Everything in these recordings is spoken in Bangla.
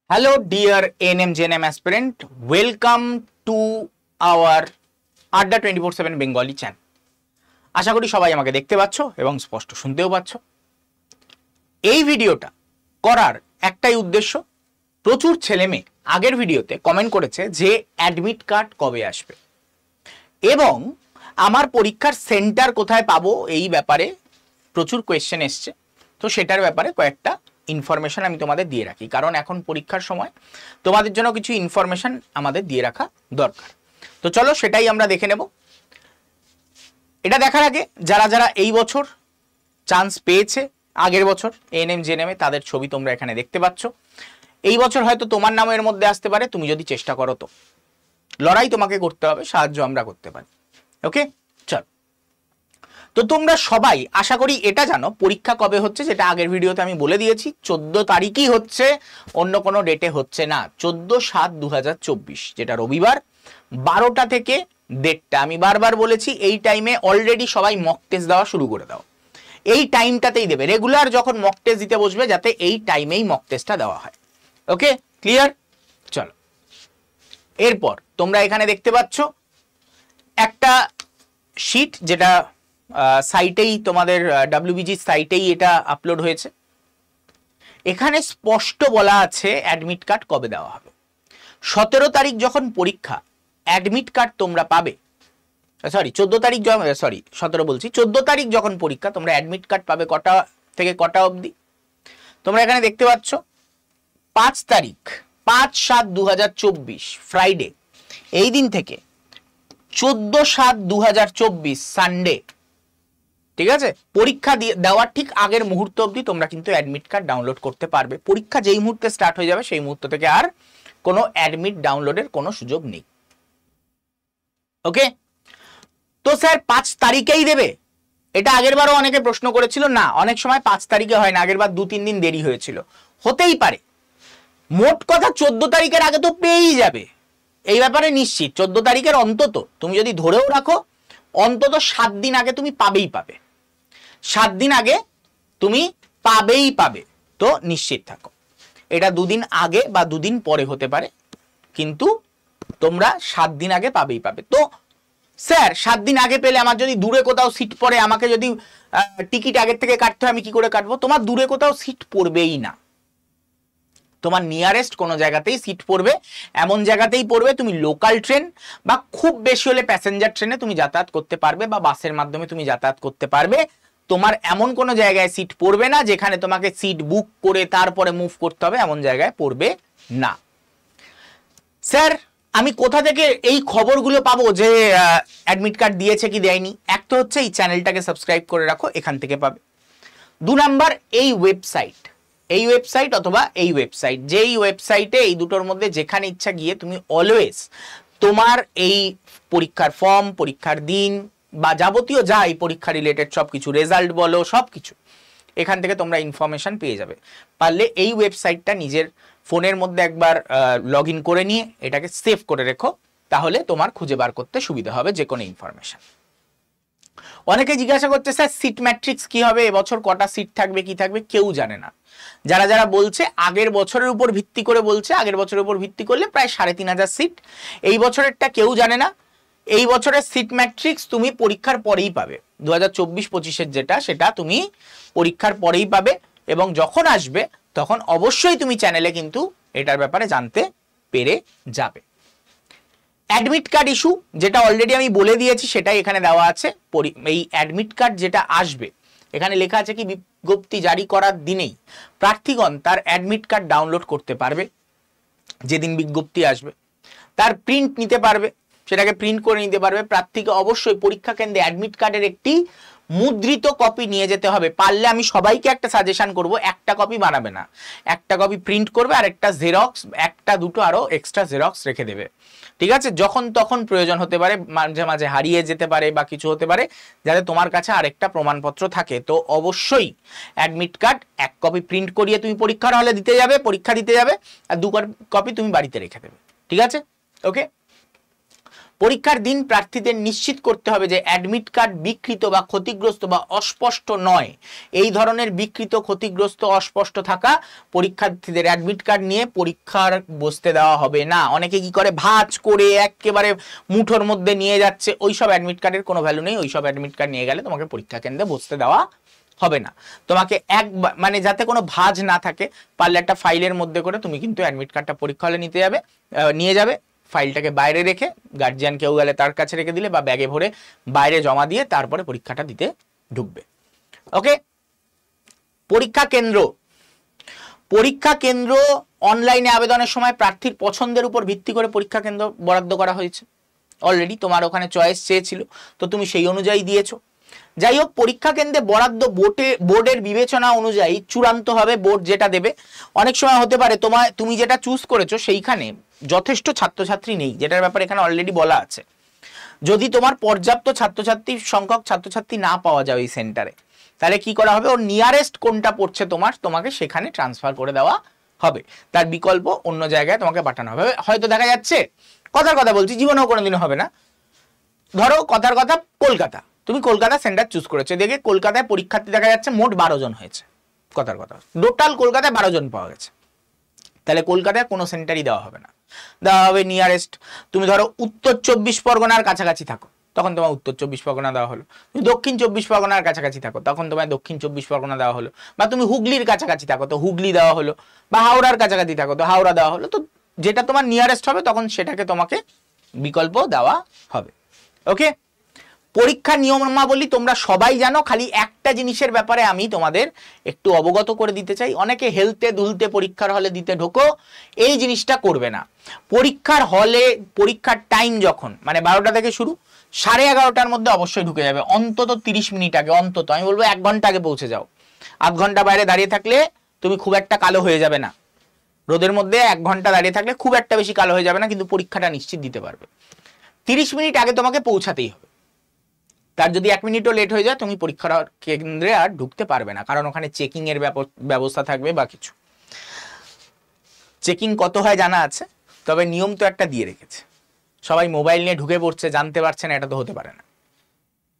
Hello dear ANM JNM aspirant, welcome to our Adda 24/7 Bengali channel. আশা করি সবাই আমাকে দেখতে পাচ্ছ এবং স্পষ্ট শুনতেও পাচ্ছ। এই ভিডিওটা করার একটাই উদ্দেশ্য, প্রচুর ছেলেমেয়ে আগের ভিডিওতে কমেন্ট করেছে যে অ্যাডমিট কার্ড কবে আসবে এবং আমার পরীক্ষার সেন্টার কোথায় পাবো এই ব্যাপারে প্রচুর কোয়েশ্চেন এসছে। তো সেটার ব্যাপারে কয়েকটা ইনফরমেশন আমি তোমাদের দিয়ে রাখি, কারণ এখন পরীক্ষার সময় তোমাদের জন্য কিছু ইনফরমেশন আমাদের দিয়ে রাখা দরকার। তো চলো সেটাই আমরা দেখে নেব। এটা দেখার আগে যারা যারা এই বছর চান্স পেয়েছে আগের বছর এএনএম জেএনএম তাদের ছবি তোমরা এখানে দেখতে পাচ্ছ। এই বছর হয়তো তোমার নাম এর মধ্যে আসতে পারে, তুমি যদি চেষ্টা করো তো। লড়াই তোমাকে করতে হবে, সাহায্য আমরা করতে পারি। ওকে, চল। তো তোমরা সবাই আশা করি এটা জানো পরীক্ষা কবে হচ্ছে, যেটা আগের ভিডিওতে আমি বলে দিয়েছি 14 তারিখই হচ্ছে, অন্য কোনো ডেটে হচ্ছে না। 14/7/2024 যেটা রবিবার 12টা থেকে 1:30। আমি বারবার বলেছি এই টাইমে অলরেডি সবাই মক টেস্ট দেওয়া শুরু করে দাও। এই টাইমটাতেই দেবে, রেগুলার যখন মক টেস্ট দিতে বসবে যাতে এই টাইমেই মক টেস্টটা দেওয়া হয়। ওকে, ক্লিয়ার? চলো, এরপর তোমরা এখানে দেখতে পাচ্ছ একটা শিট, যেটা সাইটেই তোমাদের WBG সাইটেই এটা আপলোড হয়েছে। এখানে স্পষ্ট বলা আছে অ্যাডমিট কার্ড কবে দেওয়া হবে। 17 তারিখ যখন পরীক্ষা, অ্যাডমিট কার্ড তোমরা পাবে। সরি 14 তারিখ, 17 বলছি, 14 তারিখ যখন পরীক্ষা তোমরা অ্যাডমিট কার্ড পাবে কটা থেকে কটা অবধি। তোমরা এখানে দেখতে পাচ্ছ 5 তারিখ 5/7/2024 ফ্রাইডে, এই দিন থেকে 14/7/2024 সানডে, ঠিক আছে, পরীক্ষা দেওয়ার ঠিক আগের মুহূর্ত অবধি তোমরা কিন্তু অ্যাডমিট কার্ড ডাউনলোড করতে পারবে। পরীক্ষা যেই মুহূর্তে স্টার্ট হয়ে যাবে সেই মুহূর্ত থেকে আর কোনো অ্যাডমিট ডাউনলোডের কোনো সুযোগ নেই। ওকে, তো স্যার 5 তারিখেই দেবে, এটা আগেরবারও অনেকে প্রশ্ন করেছিল। না, অনেক সময় 5 তারিখে হয় না, আগেরবার 2-3 দিন দেরি হয়েছিল, হতেই পারে। মোট কথা 14 তারিখের আগে তো পেয়েই যাবে, এই ব্যাপারে নিশ্চিত। 14 তারিখের অন্তত তুমি যদি ধরেও রাখো, অন্তত 7 দিন আগে তুমি পাবেই পাবে, 7 দিন আগে তুমি পাবেই পাবে। তো নিশ্চিত থাকো, এটা 2 দিন আগে বা 2 দিন পরে হতে পারে, কিন্তু তোমরা 7 দিন আগে পাবেই পাবে। তো স্যার 7 দিন আগে পেলে আমার যদি দূরে কোথাও সিট পড়ে, আমাকে যদি টিকিট আগের থেকে কাটতে হয়, আমি কি করে কাটবো? তোমার দূরে কোথাও সিট পড়বেই না, তোমার নিয়ারেস্ট কোনো জায়গাতেই সিট পড়বে। এমন জায়গাতেই পড়বে তুমি লোকাল ট্রেন বা খুব বেশি হলে প্যাসেঞ্জার ট্রেনে তুমি যাতায়াত করতে পারবে বা বাসের মাধ্যমে তুমি যাতায়াত করতে পারবে। তোমার এমন কোনো জায়গায় সিট পড়বে না যেখানে তোমাকে সিট বুক করে তারপরে মুভ করতে হবে, এমন জায়গায় পড়বে না। স্যার আমি কোথা থেকে এই খবরগুলো পাবো যে অ্যাডমিট কার্ড দিয়েছে কি দেয়নি? এক তো হচ্ছে এই চ্যানেলটাকে সাবস্ক্রাইব করে রাখো, এখান থেকে পাবে। 2 নাম্বার, এই ওয়েবসাইট অথবা এই ওয়েবসাইট, যেই ওয়েবসাইটে এই দুটোর মধ্যে যেখানে ইচ্ছা গিয়ে তুমি অলওয়েজ তোমার এই পরীক্ষার ফর্ম, পরীক্ষার দিন বা যাবতীয় যা এই পরীক্ষা রিলেটেড সবকিছু, রেজাল্ট বলো, সবকিছু এখান থেকে তোমরা ইনফরমেশন পেয়ে যাবে। পারলে এই ওয়েবসাইটটা নিজের ফোনের মধ্যে একবার লগ ইন করে নিয়ে এটাকে সেভ করে রেখো, তাহলে তোমার খুঁজে বার করতে সুবিধা হবে যে কোনো ইনফরমেশন। অনেকে জিজ্ঞাসা করছে স্যার সিট ম্যাট্রিক্স কি হবে, এবছর কটা সিট থাকবে কি থাকবে, কেউ জানে না। যারা যারা বলছে আগের বছরের উপর ভিত্তি করে বলছে, আগের বছরের উপর ভিত্তি করলে প্রায় 3,500 সিট। এই বছরেরটা কেউ জানে না। এই বছরের সিট ম্যাট্রিক্স তুমি পরীক্ষার পরেই পাবে, 2024-25-এর যেটা, সেটা তুমি পরীক্ষার পরেই পাবে। এবং যখন আসবে তখন অবশ্যই তুমি চ্যানেলে কিন্তু এটার ব্যাপারে জানতে পেরে যাবে। অ্যাডমিট কার্ড ইস্যু, যেটা অলরেডি আমি বলে দিয়েছি সেটাই এখানে দেওয়া আছে। এই অ্যাডমিট কার্ড যেটা আসবে, এখানে লেখা আছে কি বিজ্ঞপ্তি জারি করার দিনেই প্রার্থীগণ তার অ্যাডমিট কার্ড ডাউনলোড করতে পারবে। যেদিন বিজ্ঞপ্তি আসবে তার প্রিন্ট নিতে পারবে, সেটাকে প্রিন্ট করে নিতে পারবে। প্রার্থীকে অবশ্যই পরীক্ষা কেন্দ্রে অ্যাডমিট কার্ডের একটি মুদ্রিত কপি নিয়ে যেতে হবে। পারলে আমি সবাইকে একটা সাজেশন করব, একটা কপি বানাবে না, একটা কপি প্রিন্ট করবে আর একটা জেরক্স, একটা দুটো আরো এক্সট্রা জেরক্স রেখে দেবে, ঠিক আছে? যখন তখন প্রয়োজন হতে পারে, মাঝে মাঝে হারিয়ে যেতে পারে বা কিছু হতে পারে, যাতে তোমার কাছে আরেকটা প্রমাণপত্র থাকে। তো অবশ্যই অ্যাডমিট কার্ড 1 কপি প্রিন্ট করিয়ে তুমি পরীক্ষার হলে দিতে যাবে, পরীক্ষা দিতে যাবে, আর 2 কপি তুমি বাড়িতে রেখে দেবে, ঠিক আছে? ওকে, পরীক্ষার দিন প্রার্থীদের নিশ্চিত করতে হবে যে অ্যাডমিট কার্ড বিকৃত বা ক্ষতিগ্রস্ত বা অস্পষ্ট নয়। এই ধরনের বিকৃত, ক্ষতিগ্রস্ত, অস্পষ্ট থাকা পরীক্ষার্থীদের অ্যাডমিট কার্ড নিয়ে পরীক্ষার বসতে দেওয়া হবে না। অনেকে কি করে, ভাঁজ করে একেবারে মুঠোর মধ্যে নিয়ে যাচ্ছে, ওইসব অ্যাডমিট কার্ডের কোনো ভ্যালু নেই। ওইসব অ্যাডমিট কার্ড নিয়ে গেলে তোমাকে পরীক্ষা কেন্দ্রে বসতে দেওয়া হবে না। তোমাকে মানে যাতে কোনো ভাঁজ না থাকে, পারলে একটা ফাইলের মধ্যে করে তুমি কিন্তু অ্যাডমিট কার্ডটা পরীক্ষা হলে নিয়ে যাবে। ফাইলটাকে বাইরে রেখে, গার্জিয়ান কেউ গেলে তার কাছে রেখে দিলে বা ব্যাগে ভরে বাইরে জমা দিয়ে তারপরে পরীক্ষাটা দিতে ঢুকবে। ওকে। পরীক্ষা কেন্দ্র অনলাইনে আবেদনের সময় প্রার্থীর পছন্দের উপর ভিত্তি করে পরীক্ষা কেন্দ্র বরাদ্দ করা হয়েছে। অলরেডি তোমার ওখানে চয়েস চেয়েছিল, তো তুমি সেই অনুযায়ী দিয়েছো। যাই হোক, পরীক্ষা কেন্দ্রে বরাদ্দ বোর্ডের বিবেচনা অনুযায়ী চূড়ান্ত হবে। বোর্ড যেটা দেবে, অনেক সময় হতে পারে তুমি যেটা চুজ করেছো সেইখানে যথেষ্ট ছাত্রছাত্রী নেই, যেটার ব্যাপারে এখানে অলরেডি বলা আছে। যদি তোমার পর্যাপ্ত সংখ্যক ছাত্রছাত্রী না পাওয়া যায় ওই সেন্টারে, তাহলে কি করা হবে, ওর নিয়ারেস্ট কোনটা পড়ছে তোমাকে সেখানে ট্রান্সফার করে দেওয়া হবে। তার বিকল্প অন্য জায়গায় তোমাকে পাঠানো হবে। হয়তো দেখা যাচ্ছে, কথার কথা বলছি, জীবনেও কোনোদিনও হবে না, ধরো কথার কথা কলকাতা, তুমি কলকাতা সেন্টার চুজ করেছো, দেখে কলকাতায় পরীক্ষার্থী দেখা যাচ্ছে মোট 12 জন হয়েছে, কথার কথা টোটাল কলকাতায় 12 জন পাওয়া গেছে, তাহলে কলকাতায় কোনো সেন্টারই দেওয়া হবে না, দেওয়া হবে নিয়ারেস্ট। তুমি ধরো উত্তর 24 পরগনার কাছাকাছি থাকো, তখন তোমার উত্তর 24 পরগনা দেওয়া হলো। তুমি দক্ষিণ 24 পরগনার কাছাকাছি থাকো, তখন তোমায় দক্ষিণ 24 পরগনা দেওয়া হলো। বা তুমি হুগলির কাছাকাছি থাকো, তো হুগলি দেওয়া হলো। বা হাওড়ার কাছাকাছি থাকো, তো হাওড়া দেওয়া হলো। তো যেটা তোমার নিয়ারেস্ট হবে তখন সেটাকে তোমাকে বিকল্প দেওয়া হবে। ওকে। পরীক্ষার নিয়মাবলী তোমরা সবাই জানো, খালি একটা জিনিসের ব্যাপারে আমি তোমাদের একটু অবগত করে দিতে চাই। অনেকে হেলতে দুলতে পরীক্ষার হলে দিতে ঢোকো, এই জিনিসটা করবে না। পরীক্ষার টাইম যখন মানে 12টা থেকে শুরু, 11:30টার মধ্যে অবশ্যই ঢুকে যাবে, অন্তত 30 মিনিট আগে, অন্তত আমি বলবো 1 ঘন্টা আগে পৌঁছে যাও। আধ ঘন্টা বাইরে দাঁড়িয়ে থাকলে তুমি খুব একটা কালো হয়ে যাবে না, রোদের মধ্যে 1 ঘন্টা দাঁড়িয়ে থাকলে খুব একটা বেশি কালো হয়ে যাবে না, কিন্তু পরীক্ষাটা নিশ্চিত দিতে পারবে। 30 মিনিট আগে তোমাকে পৌঁছাতেই হবে। তার যদি 1 মিনিটও লেট হয়ে যায়, তুমি পরীক্ষার কেন্দ্রে আর ঢুকতে পারবে না, কারণ ওখানে চেকিং এর ব্যবস্থা থাকবে বা কিছু। চেকিং কত হয় জানা আছে, তবে নিয়ম তো একটা দিয়ে রেখেছে। সবাই মোবাইল নিয়ে ঢুকে পড়ছে, জানতে পারছে না, এটা তো হতে পারে না।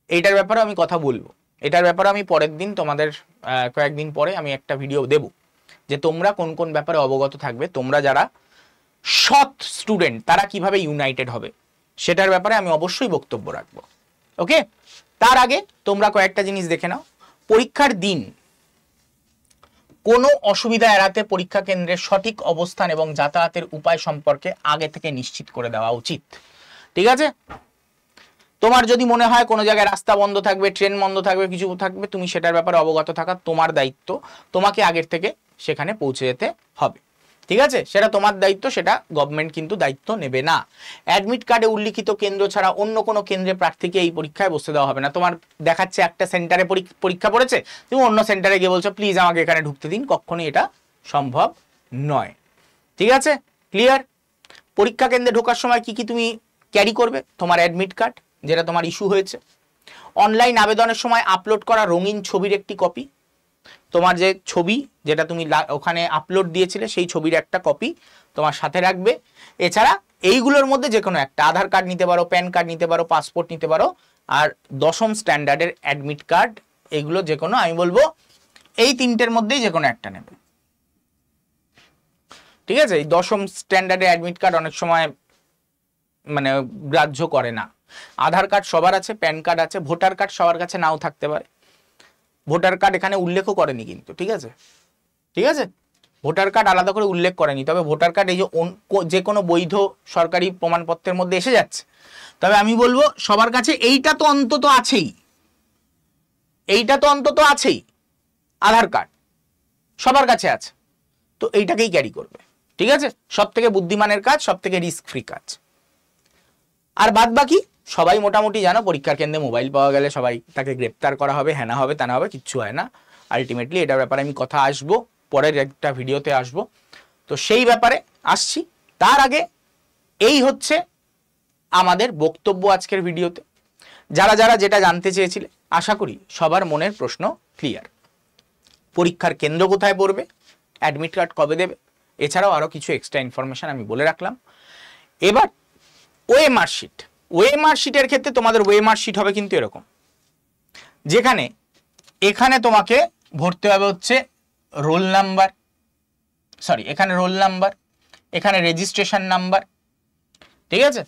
এইটার ব্যাপারে আমি কথা বলবো, এটার ব্যাপারে আমি পরের দিন তোমাদের কয়েকদিন পরে আমি একটা ভিডিও দেব, যে তোমরা কোন কোন ব্যাপারে অবগত থাকবে। তোমরা যারা সৎ স্টুডেন্ট তারা কিভাবে ইউনাইটেড হবে সেটার ব্যাপারে আমি অবশ্যই বক্তব্য রাখবো। ওকে। তার আগে তোমরা কয়েকটা জিনিস দেখে নাও। পরীক্ষার দিন কোনো অসুবিধা এড়াতে পরীক্ষা কেন্দ্রের সঠিক অবস্থান এবং যাতায়াতের উপায় সম্পর্কে আগে থেকে নিশ্চিত করে দেওয়া উচিত। ঠিক আছে। তোমার যদি মনে হয় কোনো জায়গায় রাস্তা বন্ধ থাকবে, ট্রেন বন্ধ থাকবে, কিছু থাকবে, তুমি সেটার ব্যাপারে অবগত থাকা তোমার দায়িত্ব। তোমাকে আগের থেকে সেখানে পৌঁছে যেতে হবে। ঠিক আছে, সেটা তোমার দায়িত্ব, সেটা গভর্নমেন্ট কিন্তু দায়িত্ব নেবে না। অ্যাডমিট কার্ডে উল্লিখিত কেন্দ্র ছাড়া অন্য কোনো কেন্দ্রে প্রার্থীকে এই পরীক্ষায় বসতে দেওয়া হবে না। তোমার দেখাচ্ছে একটা সেন্টারে পরীক্ষা পড়েছে, তুমি অন্য সেন্টারে গিয়ে বলছো প্লিজ আমাকে এখানে ঢুকতে দিন, কখনোই এটা সম্ভব নয়। ঠিক আছে, ক্লিয়ার? পরীক্ষা কেন্দ্রে ঢোকার সময় কি কি তুমি ক্যারি করবে? তোমার অ্যাডমিট কার্ড, যেটা তোমার ইস্যু হয়েছে, অনলাইন আবেদনের সময় আপলোড করা রঙিন ছবির একটি কপি, তোমার যে ছবি যেটা তুমি ওখানে আপলোড দিয়েছিলে সেই ছবির একটা কপি তোমার সাথে রাখবে। এছাড়া এইগুলোর মধ্যে যে কোনো একটা, আধার কার্ড নিতে পারো, প্যান কার্ড নিতে পারো, পাসপোর্ট নিতে পারো, আর 10ম স্ট্যান্ডার্ডের অ্যাডমিট কার্ড, এগুলো যে কোনো, আমি বলবো এই 3টের মধ্যেই যে কোনো একটা নেবে। ঠিক আছে, এই 10ম স্ট্যান্ডার্ডের অ্যাডমিট কার্ড অনেক সময় মানে গ্রাহ্য করে না। আধার কার্ড সবার আছে, প্যান কার্ড আছে, ভোটার কার্ড সবার কাছে নাও থাকতে পারে। ভোটার কার্ড এখানে উল্লেখও করেনি কিন্তু, ঠিক আছে, ঠিক আছে, ভোটার কার্ড আলাদা করে উল্লেখ করেনি, তবে ভোটার কার্ড এই যে কোনো বৈধ সরকারি প্রমাণপত্রের মধ্যে এসে যাচ্ছে। তবে আমি বলবো সবার কাছে এইটা তো অন্তত আছেই, এইটা তো অন্তত আছেই, আধার কার্ড সবার কাছে আছে, তো এইটাকেই ক্যারি করবে। ঠিক আছে, সব থেকে বুদ্ধিমানের কাজ, সব থেকে রিস্ক ফ্রি কাজ। আর বাদ বাকি সবাই মোটামুটি জানো, পরীক্ষার কেন্দ্রে মোবাইল পাওয়া গেলে সবাই তাকে গ্রেপ্তার করা হবে, হ্যাঁ না হবে তা না হবে, কিচ্ছু হয় না। আলটিমেটলি এটার ব্যাপারে আমি কথা আসবো, পরের একটা ভিডিওতে আসবো, তো সেই ব্যাপারে আসছি। তার আগে এই হচ্ছে আমাদের বক্তব্য আজকের ভিডিওতে। যারা যারা যেটা জানতে চেয়েছিলে, আশা করি সবার মনের প্রশ্ন ক্লিয়ার। পরীক্ষার কেন্দ্র কোথায় পড়বে, অ্যাডমিট কার্ড কবে দেবে, এছাড়াও আরও কিছু এক্সট্রা ইনফরমেশন আমি বলে রাখলাম। এবার ওএমআর শিট, ওএমআর শিটের ক্ষেত্রে তোমাদের ওএমআর শিট হবে কিন্তু এরকম, যেখানে এখানে তোমাকে ভরতে হবে হচ্ছে রোল নাম্বার, সরি এখানে রোল নাম্বার, এখানে রেজিস্ট্রেশন নাম্বার, ঠিক আছে,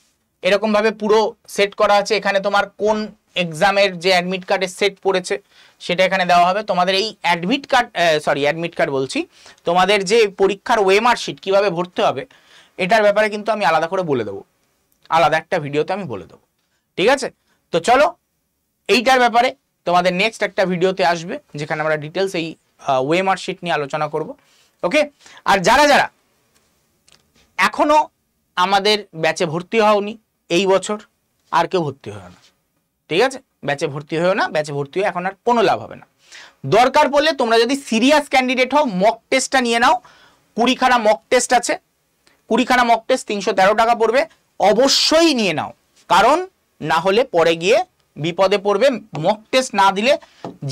এরকম ভাবে পুরো সেট করা আছে। এখানে তোমার কোন এক্সামের যে অ্যাডমিট কার্ডের সেট পড়েছে সেটা এখানে দেওয়া হবে। তোমাদের এই অ্যাডমিট কার্ড বলছি, তোমাদের যে পরীক্ষার ওএমআর শিট কিভাবে ভরতে হবে এটার ব্যাপারে কিন্তু আমি আলাদা করে বলে দেবো, আলাদা একটা ভিডিওতে আমি বলে দেবো, ঠিক আছে। তো চলো এইটার ব্যাপারে তোমাদের নেক্সট একটা ভিডিওতে আসবে, যেখানে আমরা ডিটেলস এই ওএমআর শিট নিয়ে আলোচনা করব। ওকে, আর যারা যারা এখনো আমাদের ব্যাচে ভর্তি হওনি এই বছর, আর কেউ ভর্তি হয় না, ঠিক আছে, ব্যাচে ভর্তি হয়েও না, ব্যাচে ভর্তি হয়ে এখন আর কোনো লাভ হবে না। দরকার পড়লে তোমরা যদি সিরিয়াস ক্যান্ডিডেট হও, মক টেস্টটা নিয়ে নাও, 20খানা মক টেস্ট আছে, 20খানা মক টেস্ট 313 টাকা পড়বে, অবশ্যই নিয়ে নাও, কারণ না হলে পরে গিয়ে বিপদে পড়বে। মক টেস্ট না দিলে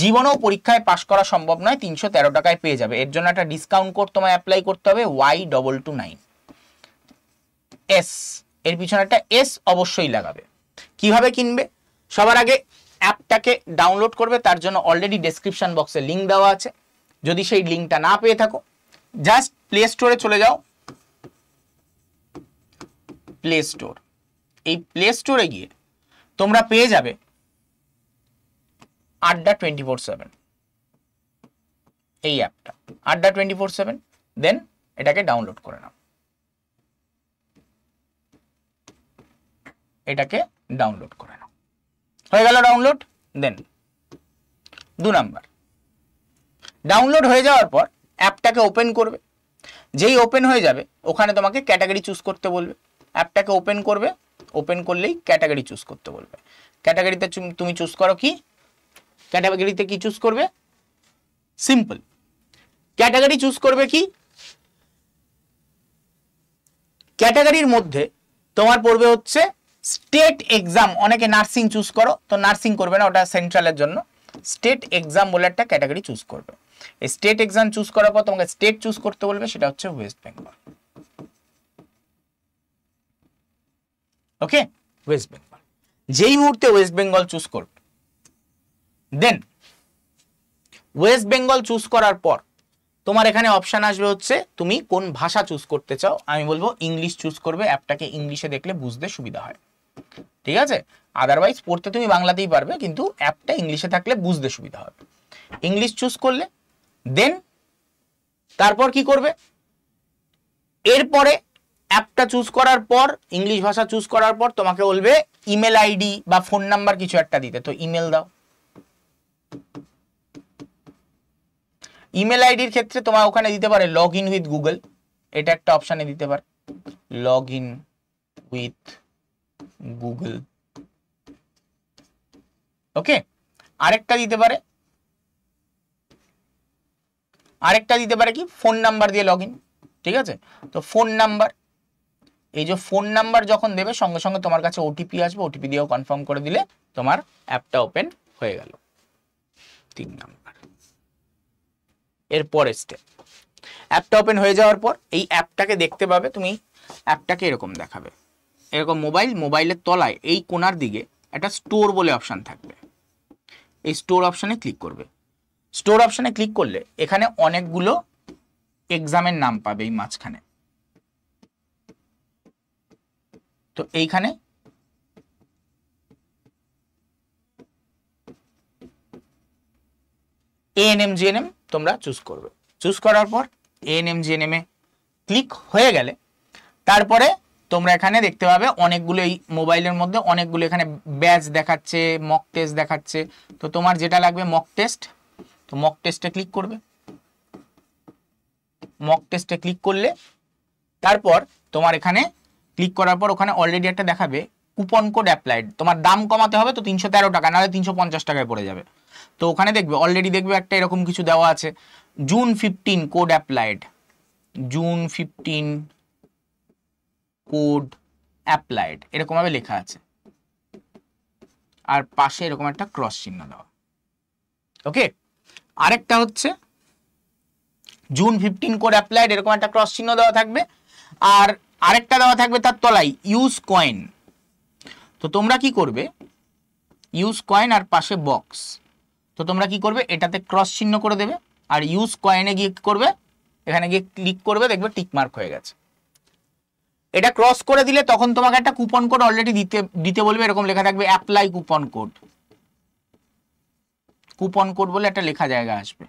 জীবনেও পরীক্ষায় পাশ করা সম্ভব নয়, 313 টাকায় পেয়ে যাবে। এর জন্য একটা ডিসকাউন্ট কোড তোমায় অ্যাপ্লাই করতে হবে, Y229 S, এর পিছনে একটা S অবশ্যই লাগাবে। কিভাবে কিনবে? সবার আগে অ্যাপটাকে ডাউনলোড করবে, তার জন্য অলরেডি ডেসক্রিপশন বক্সে লিঙ্ক দেওয়া আছে। যদি সেই লিঙ্কটা না পেয়ে থাকো, জাস্ট প্লে স্টোরে চলে যাও, প্লে স্টোর, এই প্লে স্টোরে গিয়ে তোমরা পেয়ে যাবে আড্ডা 24/7, এই অ্যাপটা আড্ডা 24/7, দেন এটাকে ডাউনলোড করে নাও, এটাকে ডাউনলোড করে নাও, হয়ে গেল ডাউনলোড। দেন 2 নাম্বার, ডাউনলোড হয়ে যাওয়ার পর অ্যাপটাকে ওপেন করবে, যেই ওপেন হয়ে যাবে ওখানে তোমাকে ক্যাটাগরি চুজ করতে বলবে। অ্যাপটাকে ওপেন করবে, ওপেন করলেই ক্যাটাগরি চুজ করতে বলবে। ক্যাটাগরিতে তুমি চুজ করো কি, ক্যাটাগরিতে কি চুজ করবে? সিম্পল, ক্যাটাগরি চুজ করবে কি, ক্যাটাগরির মধ্যে তোমার পড়বে হচ্ছে স্টেট এক্সাম। অনেকে নার্সিং চুজ করো, তো নার্সিং করবে না, ওটা সেন্ট্রালের জন্য। স্টেট এক্সাম বলে একটা ক্যাটাগরি চুজ করবে। এই স্টেট এক্সাম চুজ করার পর তোমাকে স্টেট চুজ করতে বলবে, সেটা হচ্ছে ওয়েস্ট বেঙ্গল। ওকে, ওয়েস্ট বেঙ্গল। যেই মুহূর্তে ওয়েস্ট বেঙ্গল চুজ করবে, দেন ওয়েস্ট বেঙ্গল চুজ করার পর তোমার এখানে অপশন আসবে হচ্ছে তুমি কোন ভাষা চুজ করতে চাও। আমি বলবো ইংলিশ চুজ করবে, অ্যাপটাকে ইংলিশে দেখলে বুঝতে সুবিধা হয়, ঠিক আছে। আদারওয়াইজ পড়তে তুমি বাংলাতেই পারবে, কিন্তু অ্যাপটা ইংলিশে থাকলে বুঝতে সুবিধা হবে। ইংলিশ চুজ করলে, দেন তারপর কি করবে, এরপরে অ্যাপটা চুজ করার পর, ইংলিশ ভাষা চুজ করার পর তোমাকে বলবে ইমেল আইডি বা ফোন নাম্বার কিছু একটা দিতে, তো ইমেল দাও। ইমেল আইডির ক্ষেত্রে তোমার ওখানে দিতে পারে লগ ইন উইথ গুগল, এটা একটা অপশানে দিতে পারে লগ ইন উইথ গুগল। ওকে, আরেকটা দিতে পারে কি ফোন নাম্বার দিয়ে লগ ইন, ঠিক আছে। তো ফোন নাম্বার, এই যে ফোন নাম্বার যখন দেবে সঙ্গে সঙ্গে তোমার কাছে ওটিপি আসবে, ওটিপি দিয়েও কনফার্ম করে দিলে তোমার অ্যাপটা ওপেন হয়ে গেল। 3 নাম্বার। এরপরে স্টেপ, অ্যাপটা ওপেন হয়ে যাওয়ার পর এই অ্যাপটাকে দেখতে পাবে তুমি। অ্যাপটাকে এরকম দেখাবে, এরকম মোবাইলের তলায় এই কোণার দিকে একটা স্টোর বলে অপশান থাকবে, এই স্টোর অপশানে ক্লিক করবে। স্টোর অপশানে ক্লিক করলে এখানে অনেকগুলো এক্সামের নাম পাবে এই মাঝখানে। তো এইখানে এএনএম জিএনএম তোমরা চুজ করবে। চুজ করার পর এএনএম জিএনএম এ ক্লিক হয়ে গেলে তারপরে তোমরা এখানে দেখতে পাবে অনেকগুলো, এই মোবাইলের মধ্যে অনেকগুলো এখানে ব্যাচ দেখাচ্ছে, মক টেস্ট দেখাচ্ছে। তো তোমার যেটা লাগবে মক টেস্ট, তো মক টেস্টে ক্লিক করবে। মক টেস্টে ক্লিক করলে তারপর তোমার এখানে ক্লিক করার পর ওখানে অলরেডি একটা দেখাবে কুপন কোড অ্যাপ্লাইড। তোমার দাম কমাতে হবে, তো 313 টাকা, নাহলে 350 টাকায় পড়ে যাবে। তো ওখানে দেখবে অলরেডি দেখবে একটা এরকম কিছু দেওয়া আছে, June 15 code applied, June 15 code applied এরকম ভাবে লেখা আছে, আর পাশে এরকম একটা ক্রস চিহ্ন দেওয়া। ওকে, আরেকটা হচ্ছে জুন 15 কোড অ্যাপ্লাইড, এরকম একটা ক্রস চিহ্ন দেওয়া থাকবে, আর আরেকটা দেওয়া থাকবে তার তলায় ইউজ কয়েন। তো তোমরা কি করবে, ইউজ কয়েন আর পাশে বক্স, তো তোমরা কি করবে, এটাতে ক্রস চিহ্ন করে দেবে, আর ইউজ কয়েনে গিয়ে কি করবে, এখানে গিয়ে ক্লিক করবে, দেখবে টিক মার্ক হয়ে গেছে। এটা ক্রস করে দিলে তখন তোমাকে একটা কুপন কোড অলরেডি দিতে বলবে, এরকম লেখা থাকবে apply coupon code. Coupon code বলে একটা লেখা জায়গা আসবে,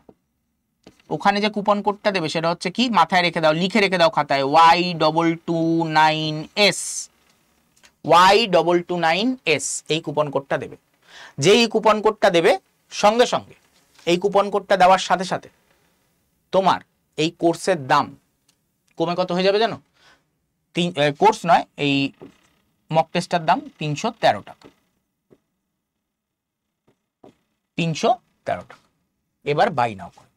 ওখানে যে কুপন কোডটা দেবে সেটা হচ্ছে কি, মাথায় রেখে দাও, লিখে রেখে দাও খাতায়, Y229S, Y229S এই কুপন কোডটা দেবে। যেই কুপন কোডটা দেবে সঙ্গে সঙ্গে, এই কুপন কোডটা দেওয়ার সাথে সাথে তোমার এই কোর্সের দাম কমে কত হয়ে যাবে জানো, কোর্স নয়, এই মক টেস্টটার দাম 313 টাকা, 313 টাকা। এবার বাই নাও করবে,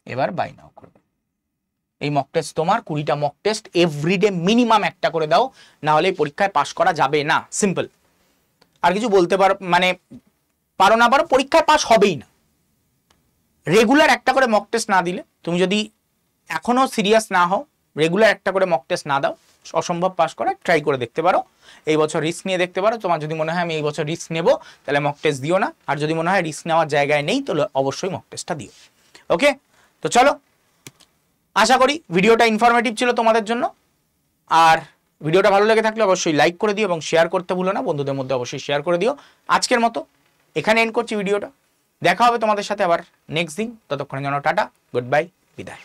এবার বাই নাও করবে। এই মক টেস্ট তোমার 20টা মক টেস্ট এভরিডে মিনিমাম একটা করে দাও, না হলে পরীক্ষায় পাস করা যাবে না, সিম্পল। আর কিছু বলতে পারো মানে পারো না পারো, পরীক্ষায় পাস হবেই না। রেগুলার একটা করে মক টেস্ট না দিলে, তুমি যদি এখনো সিরিয়াস না হও, রেগুলার একটা করে মক টেস্ট না দাও, অসম্ভব পাস করা, ট্রাই করে দেখতে পারো। এই বছর রিস্ক নিয়ে দেখতে পারো। তোমার যদি মনে হয় আমি এই বছর রিস্ক নেবো, তাহলে মক টেস্ট দিও না। আর যদি মনে হয় রিস্ক নেওয়ার জায়গায় নেই, তাহলে অবশ্যই মক টেস্টটা দিও। ওকে, তো চলো, আশা করি ভিডিওটা ইনফরমেটিভ ছিল তোমাদের জন্য। আর ভিডিওটা ভালো লেগে থাকলে অবশ্যই লাইক করে দিও এবং শেয়ার করতে ভুলো না, বন্ধুদের মধ্যে অবশ্যই শেয়ার করে দিও। আজকের মতো এখানে এন্ড করছি ভিডিওটা, দেখা হবে তোমাদের সাথে আবার নেক্সট দিন। ততক্ষণের জন্য টাটা, গুড বাই, বিদায়।